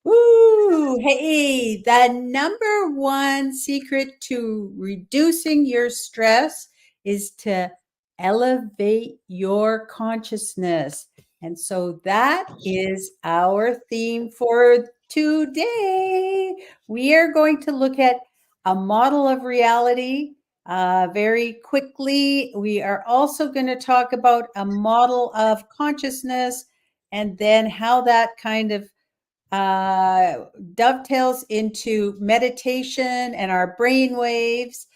Ooh, hey, the number one secret to reducing your stress is to elevate your consciousness. And so that is our theme for today. We are going to look at a model of reality very quickly. We are also going to talk about a model of consciousness and then how that kind of uh, dovetails into meditation and our brain waves,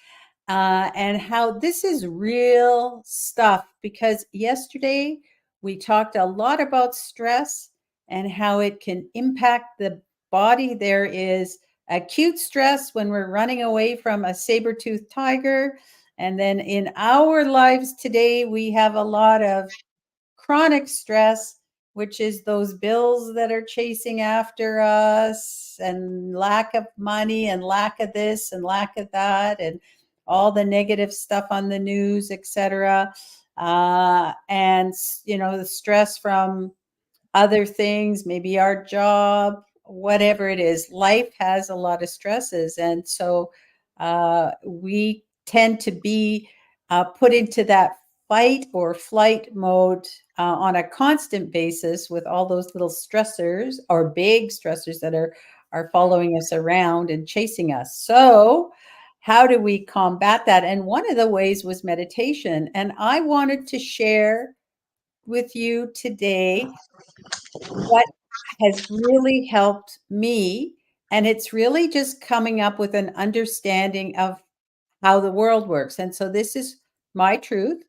and how this is real stuff. Because yesterday we talked a lot about stress and how it can impact the body. There is acute stress when we're running away from a saber-toothed tiger. And then in our lives today, we have a lot of chronic stress, which is those bills that are chasing after us, and lack of money, and lack of this, and lack of that, and all the negative stuff on the news, etc. And, the stress from other things, maybe our job, whatever it is. Life has a lot of stresses. And so we tend to be put into that fight or flight mode on a constant basis with all those little stressors or big stressors that are following us around and chasing us. So how do we combat that? And one of the ways was meditation. And I wanted to share with you today what has really helped me. And it's really just coming up with an understanding of how the world works. And so this is my truth.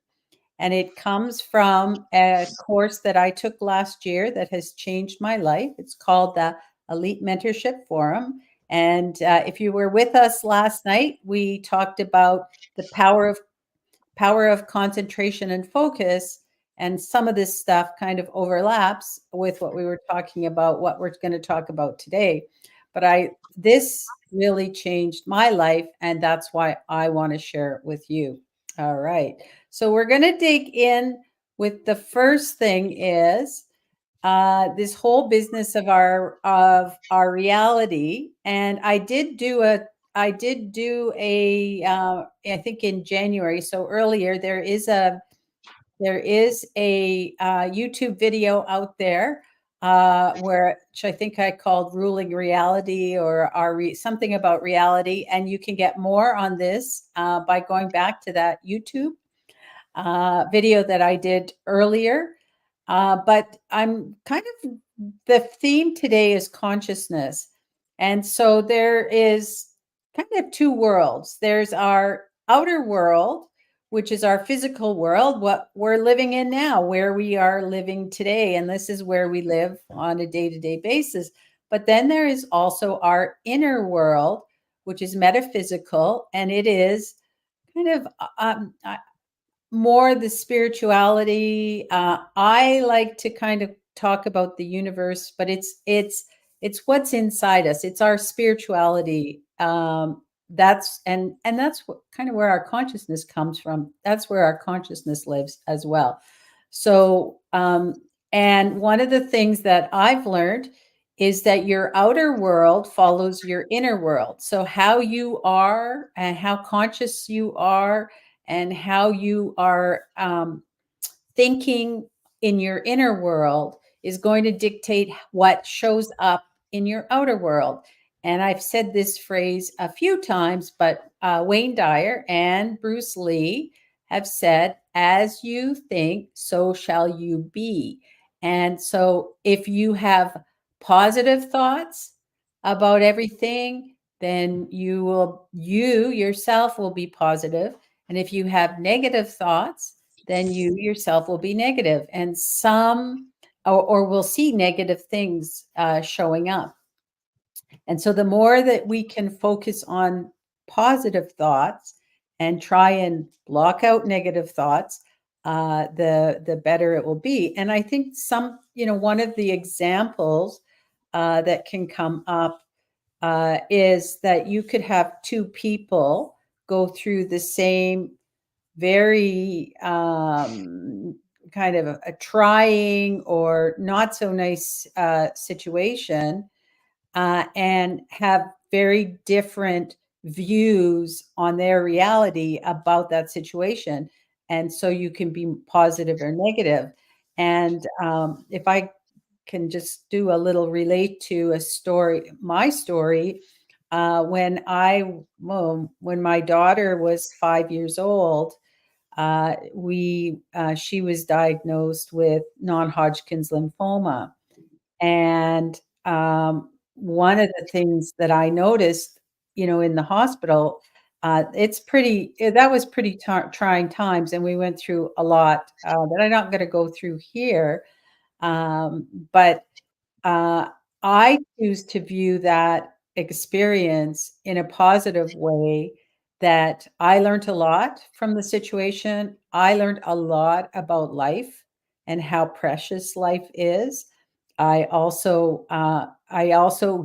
And it comes from a course that I took last year that has changed my life. It's called the Elite Mentorship Forum. And if you were with us last night, we talked about the power of concentration and focus. And some of this stuff kind of overlaps with what we were talking about, what we're going to talk about today. But this really changed my life, and that's why I want to share it with you. All right. So we're going to dig in with the first thing is this whole business of our reality. And I did do a I think in January, so earlier. There is a YouTube video out there which I think I called "Ruling Reality" or something about reality, and you can get more on this by going back to that YouTube video that I did earlier. But the theme today is consciousness. And so there is kind of two worlds. There's our outer world, which is our physical world, what we're living in now, where we are living today. And this is where we live on a day-to-day basis. But then there is also our inner world, which is metaphysical, and it is kind of more the spirituality. I like to kind of talk about the universe, but it's what's inside us. It's our spirituality. That's what kind of where our consciousness comes from. That's where our consciousness lives as well. So, and one of the things that I've learned is that your outer world follows your inner world. So how you are and how conscious you are and how you are thinking in your inner world is going to dictate what shows up in your outer world. And I've said this phrase a few times, but Wayne Dyer and Bruce Lee have said, "As you think, so shall you be." And so if you have positive thoughts about everything, then you yourself will be positive. And if you have negative thoughts, then you yourself will be negative, and or will see negative things showing up. And so the more that we can focus on positive thoughts and try and block out negative thoughts, the better it will be. And I think one of the examples that can come up is that you could have two people go through the same very kind of a trying or not so nice situation, and have very different views on their reality about that situation. And so you can be positive or negative. And if I can just do a little relate to a story, my story, when my daughter was 5 years old, she was diagnosed with non-Hodgkin's lymphoma. And one of the things that I noticed, in the hospital, that was pretty trying times, and we went through a lot that I'm not going to go through here. But uh, I choose to view that experience in a positive way, that I learned a lot from the situation. I learned a lot about life and how precious life is. I also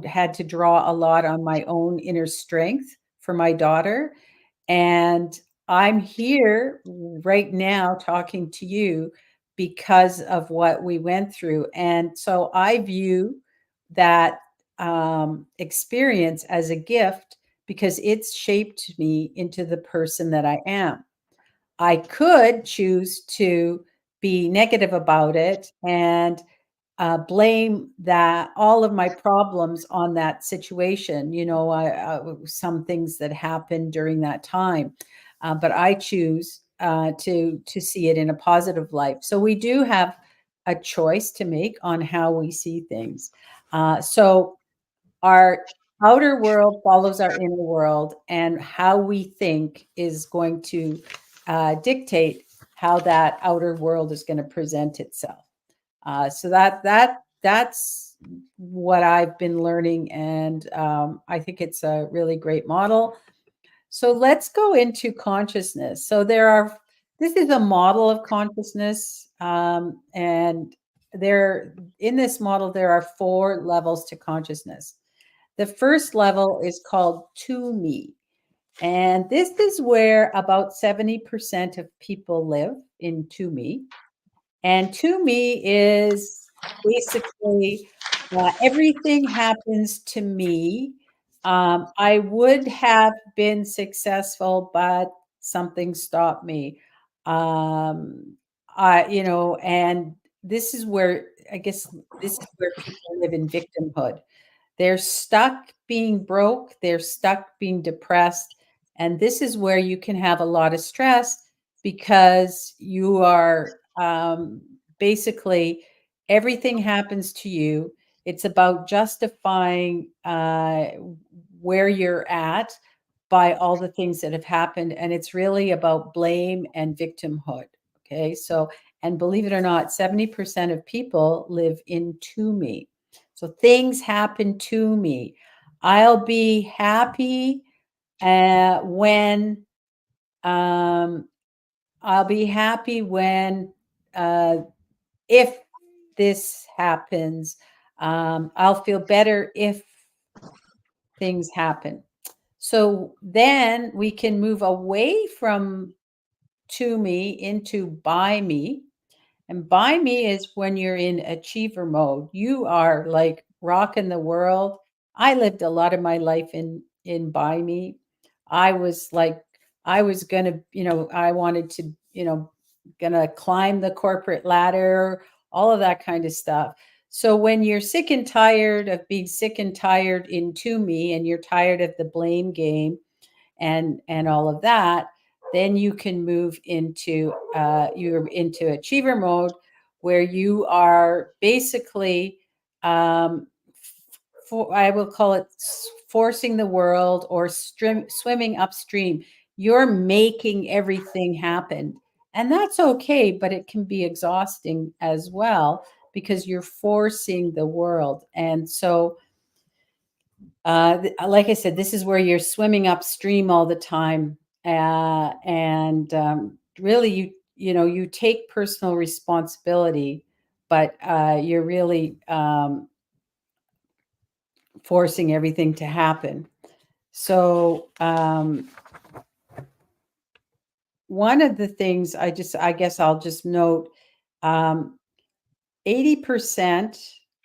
had to draw a lot on my own inner strength for my daughter, and I'm here right now talking to you because of what we went through. And so I view that experience as a gift because it's shaped me into the person that I am. I could choose to be negative about it and blame that all of my problems on that situation. Some things that happened during that time, but I choose to see it in a positive light. So we do have a choice to make on how we see things. So our outer world follows our inner world, and how we think is going to dictate how that outer world is going to present itself. So that's what I've been learning, and I think it's a really great model. So let's go into consciousness. This is a model of consciousness, and in this model there are 4 levels to consciousness. The first level is called to me, and this is where about 70% of people live in to me. And to me is basically everything happens to me. I would have been successful, but something stopped me. And this is where, I guess, this is where people live in victimhood. They're stuck being broke, they're stuck being depressed, and this is where you can have a lot of stress because you are, basically everything happens to you. It's about justifying, where you're at by all the things that have happened, and it's really about blame and victimhood, okay? So, and believe it or not, 70% of people live in to me. So things happen to me. I'll be happy when um, I'll be happy when uh, if this happens. I'll feel better if things happen. So then we can move away from to me into by me. And by me is when you're in achiever mode. You are like rocking the world. I lived a lot of my life in by me. I was like, I was gonna, I wanted to, gonna climb the corporate ladder, all of that kind of stuff. So when you're sick and tired of being sick and tired into me, and you're tired of the blame game, and all of that, then you can move into you're into achiever mode, where you are basically, I will call it forcing the world, or swimming upstream. You're making everything happen, and that's okay, but it can be exhausting as well because you're forcing the world. And so like I said, this is where you're swimming upstream all the time, and really, you take personal responsibility, but you're really forcing everything to happen. So one of the things I guess I'll just note, Um, 80%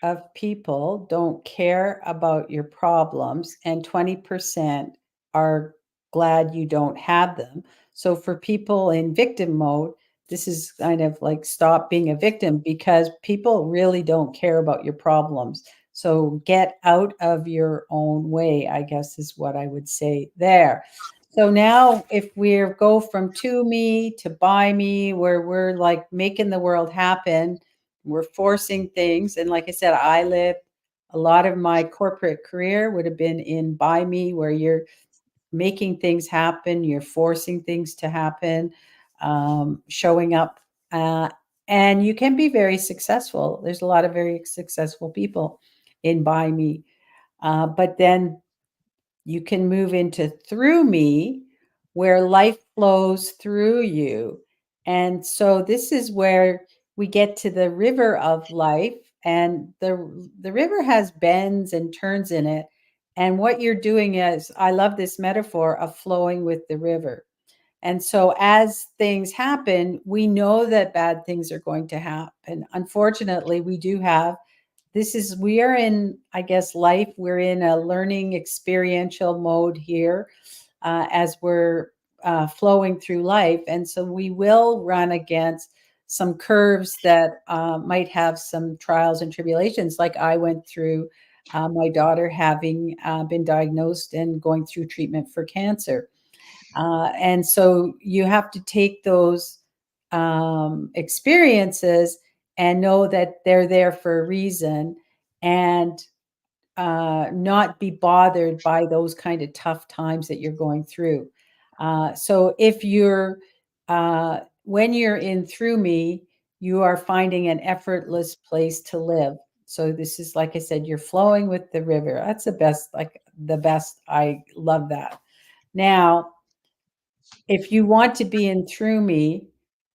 of people don't care about your problems, and 20% are glad you don't have them. So, for people in victim mode, this is kind of like stop being a victim because people really don't care about your problems. So, get out of your own way, I guess is what I would say there. So now if we go from to me to by me, where we're like making the world happen, we're forcing things. And like I said, I lived a lot of my corporate career would have been in by me, where you're making things happen, you're forcing things to happen, showing up. Uh, and you can be very successful. There's a lot of very successful people in by me. But then you can move into through me, where life flows through you. And so this is where we get to the river of life, and the river has bends and turns in it. And what you're doing is, I love this metaphor of flowing with the river. And so as things happen, we know that bad things are going to happen. Unfortunately, we do have we are in, I guess, life. We're in a learning experiential mode here, as we're flowing through life. And so we will run against some curves that might have some trials and tribulations, like I went through, my daughter having been diagnosed and going through treatment for cancer. And so you have to take those experiences and know that they're there for a reason, and not be bothered by those kind of tough times that you're going through. So if when you're in through me, you are finding an effortless place to live. So this is, like I said, you're flowing with the river. That's the best, like the best. I love that. Now, if you want to be in through me,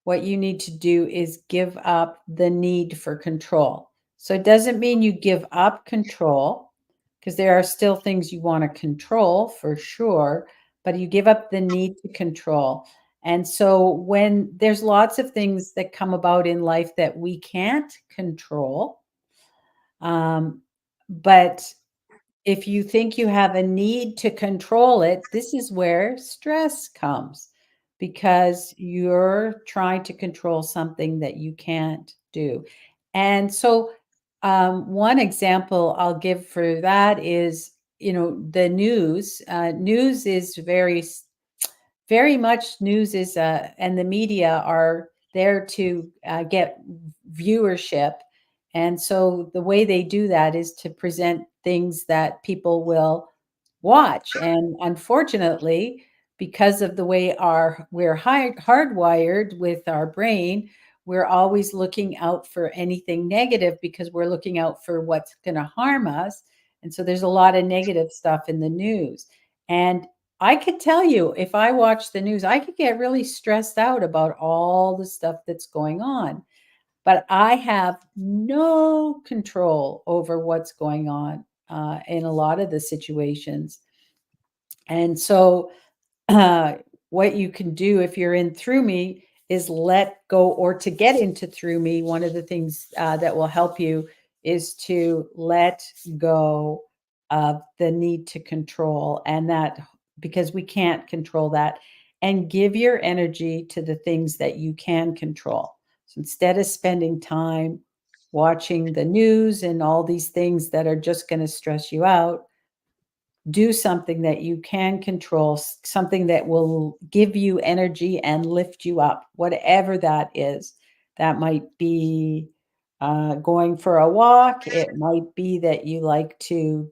what you need to do is give up the need for control. So it doesn't mean you give up control, because there are still things you want to control for sure, but you give up the need to control. And so when there's lots of things that come about in life that we can't control, um, but if you think you have a need to control it, this is where stress comes, because you're trying to control something that you can't do. And so, one example I'll give for that is, the news. News is very much news is, and the media are there to get viewership. And so the way they do that is to present things that people will watch. And unfortunately, because of the way we're hardwired with our brain, we're always looking out for anything negative, because we're looking out for what's going to harm us. And so there's a lot of negative stuff in the news. And I could tell you, if I watch the news, I could get really stressed out about all the stuff that's going on. But I have no control over what's going on in a lot of the situations. And so, uh, what you can do if you're in through me is let go, or to get into through me. One of the things that will help you is to let go of the need to control, and that, because we can't control that, and give your energy to the things that you can control. So instead of spending time watching the news and all these things that are just going to stress you out, do something that you can control, something that will give you energy and lift you up, whatever that is. That might be going for a walk. It might be that you like to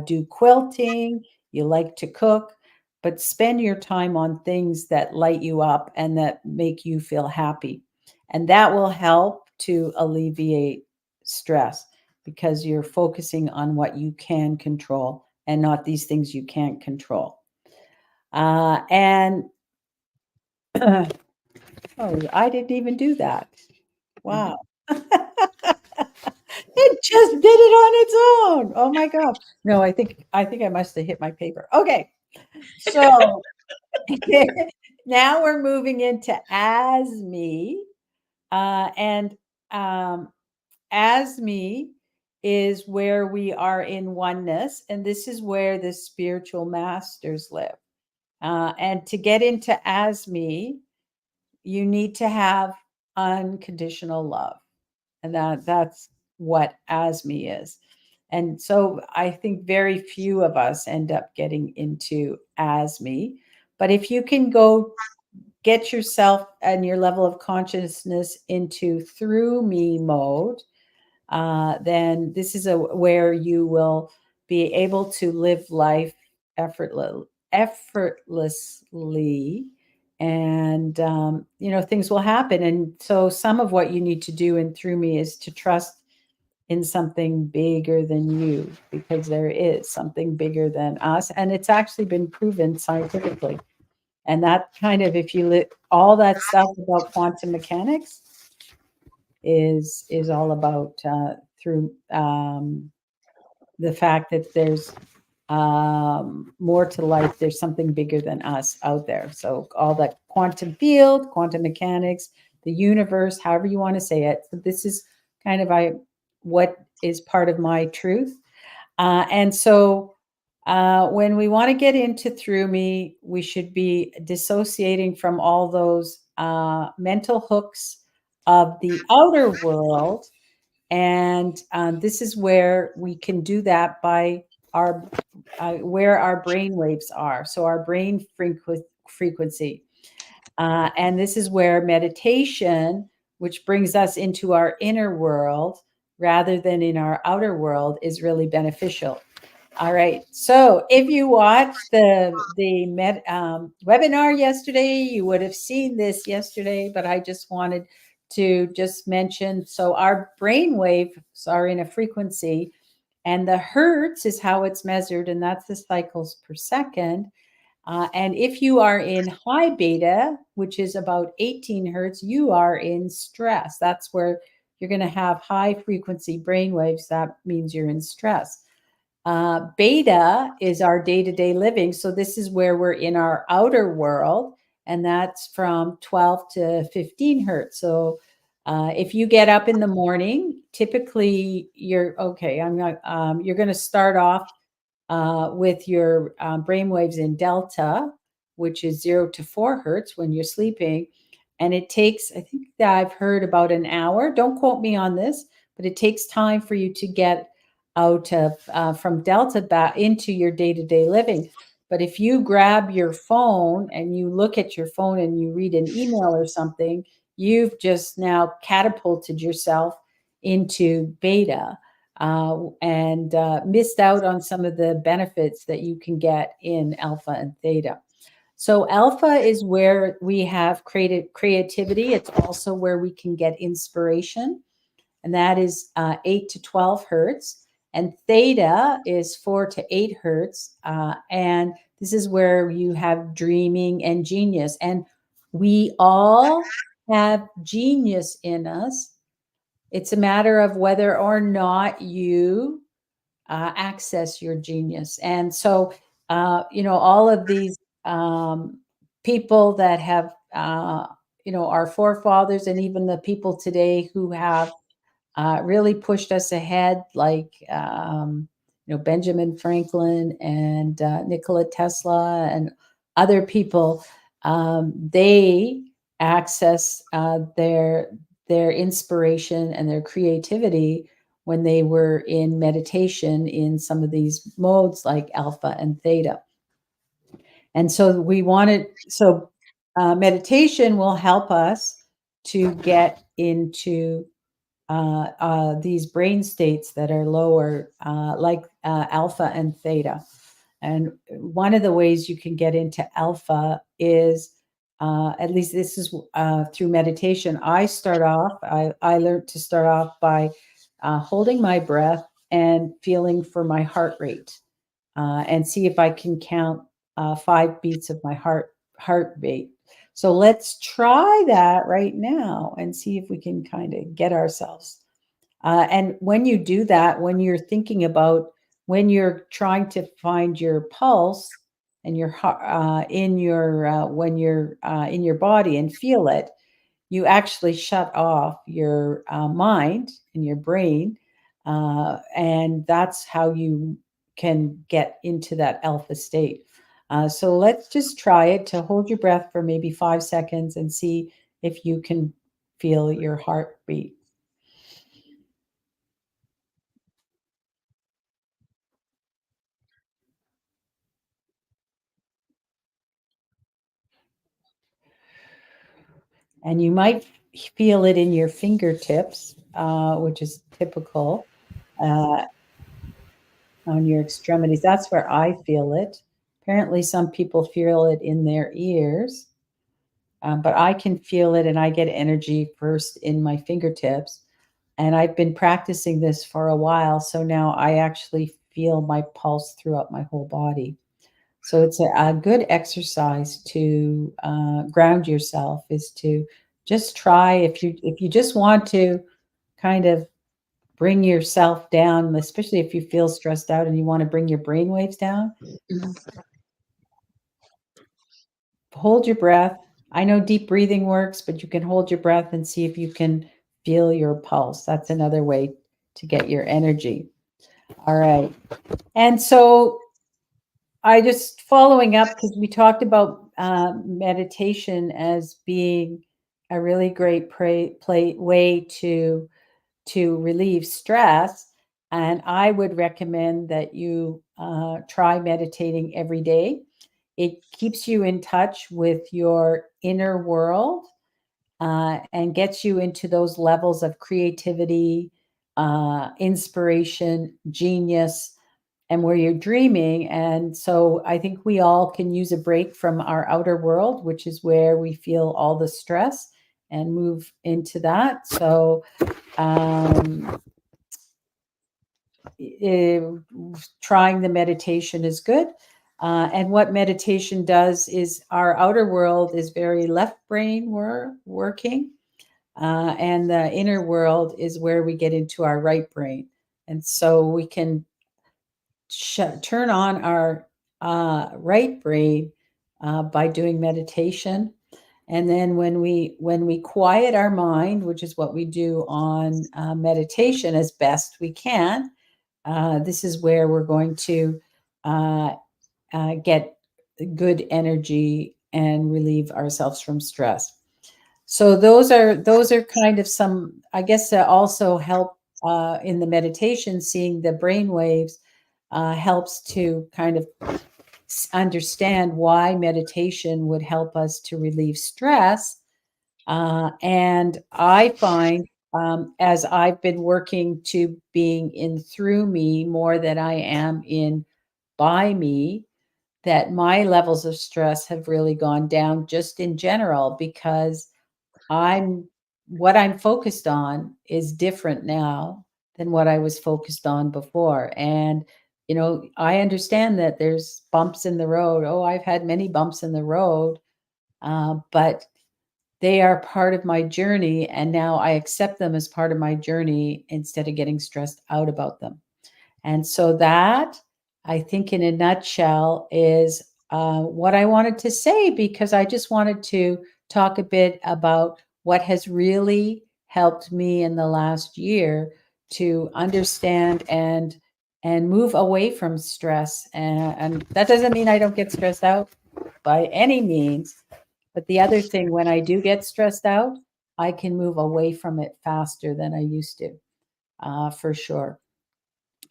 do quilting, you like to cook, but spend your time on things that light you up and that make you feel happy. And that will help to alleviate stress, because you're focusing on what you can control and not these things you can't control. And oh, I didn't even do that. Wow. It just did it on its own. Oh my gosh. No, I think I must have hit my paper. Okay. So now we're moving into as me. And as me is where we are in oneness, and this is where the spiritual masters live. And to get into as me, you need to have unconditional love, and that's what as me is. And so I think very few of us end up getting into as me. But if you can go get yourself and your level of consciousness into through me mode, then this is where you will be able to live life effortlessly, and things will happen. And so some of what you need to do in through me is to trust in something bigger than you, because there is something bigger than us, and it's actually been proven scientifically. And that kind of, if you all that stuff about quantum mechanics is all about through the fact that there's more to life. There's something bigger than us out there. So all that quantum field, quantum mechanics, the universe, however you want to say it. So this is kind of what is part of my truth. And so when we want to get into through me, we should be dissociating from all those mental hooks of the outer world. And this is where we can do that by our where our brain waves are. So our brain frequency. And this is where meditation, which brings us into our inner world rather than in our outer world, is really beneficial. All right. So if you watched the webinar yesterday, you would have seen this yesterday, but I just wanted to just mention. So our brain waves are in a frequency, and the hertz is how it's measured, and that's the cycles per second. And if you are in high beta, which is about 18 hertz, you are in stress. That's where you're going to have high frequency brain waves. That means you're in stress. Beta is our day-to-day living. So this is where we're in our outer world, and that's from 12 to 15 hertz. So if you get up in the morning, typically you're okay. You're going to start off with your brainwaves in delta, which is 0 to 4 hertz when you're sleeping. And it takes, I think that I've heard, about an hour. Don't quote me on this, but it takes time for you to get out of from delta back into your day-to-day living. But if you grab your phone and you look at your phone and you read an email or something, you've just now catapulted yourself into beta, and missed out on some of the benefits that you can get in alpha and theta. So alpha is where we have creativity. It's also where we can get inspiration, and that is 8 to 12 hertz. And theta is 4 to 8 hertz. And this is where you have dreaming and genius. And we all have genius in us. It's a matter of whether or not you access your genius. And so, all of these people that have, our forefathers, and even the people today who have really pushed us ahead, like Benjamin Franklin and Nikola Tesla and other people. They access their inspiration and their creativity when they were in meditation in some of these modes like alpha and theta. And so meditation will help us to get into these brain states that are lower, like alpha and theta. And one of the ways you can get into alpha is, at least this is through meditation. I learned to start off by holding my breath and feeling for my heart rate, and see if I can count 5 beats of my heartbeat. So let's try that right now and see if we can kind of get ourselves. And when you do that, when you're thinking about, when you're trying to find your pulse and your heart in your when you're in your body and feel it, you actually shut off your mind and your brain. And that's how you can get into that alpha state. So let's just try it to hold your breath for maybe 5 seconds and see if you can feel your heartbeat. And you might feel it in your fingertips, which is typical, uh, on your extremities. That's where I feel it. Apparently, some people feel it in their ears, but I can feel it and I get energy first in my fingertips. And I've been practicing this for a while. So now I actually feel my pulse throughout my whole body. So it's a good exercise to ground yourself, is to just try, if you just want to kind of bring yourself down, especially if you feel stressed out and you want to bring your brain waves down, hold your breath. I know deep breathing works, but you can hold your breath and see if you can feel your pulse. That's another way to get your energy. All right. And so I just following up, because we talked about meditation as being a really great way to relieve stress, and I would recommend that you try meditating every day. It keeps you in touch with your inner world, and gets you into those levels of creativity, inspiration, genius, and where you're dreaming. And so I think we all can use a break from our outer world, which is where we feel all the stress, and move into that. So, um, eh, trying the meditation is good. And what meditation does is, our outer world is very left brain working, and the inner world is where we get into our right brain. And so we can turn on our right brain by doing meditation. And then when we quiet our mind, which is what we do on meditation as best we can, this is where we're going to uh, get good energy and relieve ourselves from stress. So those are kind of some, I guess, also help in the meditation. Seeing the brain waves helps to kind of understand why meditation would help us to relieve stress. And I find, as I've been working to being in through me more than I am in by me, that my levels of stress have really gone down just in general, because I'm what I'm focused on is different now than what I was focused on before. And, I understand that there's bumps in the road. Oh, I've had many bumps in the road, but they are part of my journey. And now I accept them as part of my journey instead of getting stressed out about them. And so that, I think, in a nutshell, is what I wanted to say, because I just wanted to talk a bit about what has really helped me in the last year to understand and move away from stress. And that doesn't mean I don't get stressed out by any means. But the other thing, when I do get stressed out, I can move away from it faster than I used to, for sure.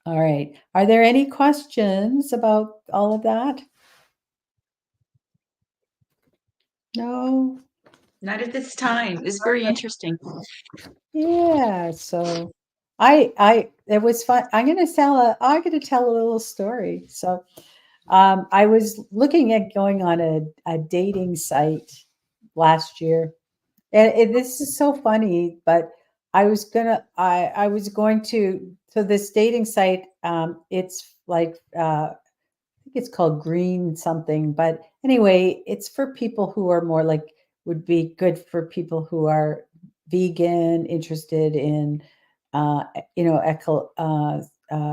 All right. Are there any questions about all of that? No? Not at this time. It's very interesting. Yeah. So I it was fun. I'm gonna tell a little story. So I was looking at going on a dating site last year. And this is so funny, but I was going to this dating site. It's like think it's called green something, but anyway, it's for people who are more like, would be good for people who are vegan, interested in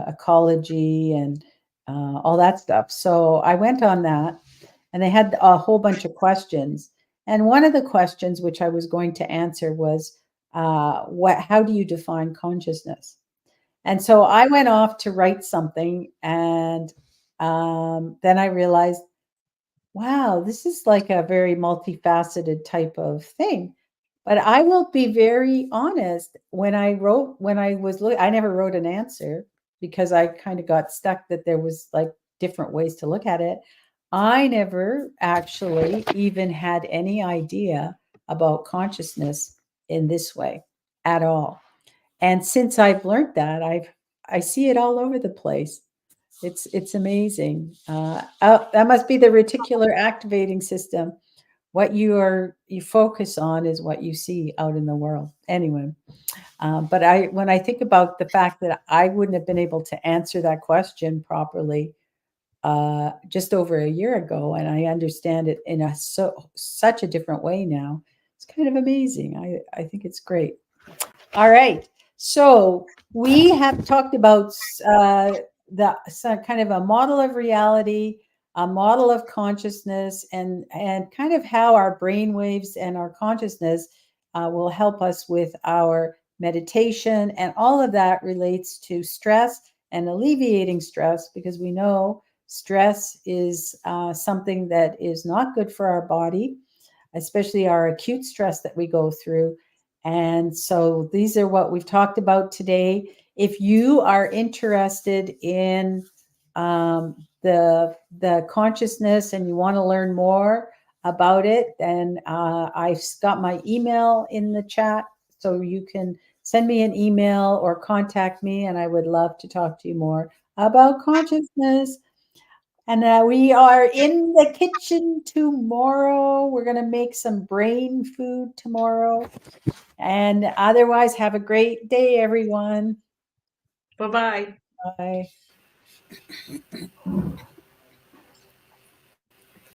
ecology and all that stuff. So I went on that, and they had a whole bunch of questions. And one of the questions which I was going to answer was, how do you define consciousness? And so I went off to write something, and then I realized, wow, this is like a very multifaceted type of thing. But I will be very honest. When I was, I never wrote an answer because I kind of got stuck that there was like different ways to look at it. I never actually even had any idea about consciousness in this way at all. And since I've learned that, I see it all over the place. It's amazing. That must be the reticular activating system. What you focus on is what you see out in the world. Anyway, but when I think about the fact that I wouldn't have been able to answer that question properly just over a year ago, and I understand it in such a different way now, it's kind of amazing. I think it's great. All right. So we have talked about kind of a model of reality, a model of consciousness, and kind of how our brain waves and our consciousness will help us with our meditation, and all of that relates to stress and alleviating stress, because we know stress is something that is not good for our body, especially our acute stress that we go through. And so these are what we've talked about today. If you are interested in the consciousness and you want to learn more about it, then I've got my email in the chat, so you can send me an email or contact me, and I would love to talk to you more about consciousness. And we are in the kitchen tomorrow. We're going to make some brain food tomorrow. And otherwise, have a great day, everyone. Bye-bye. Bye.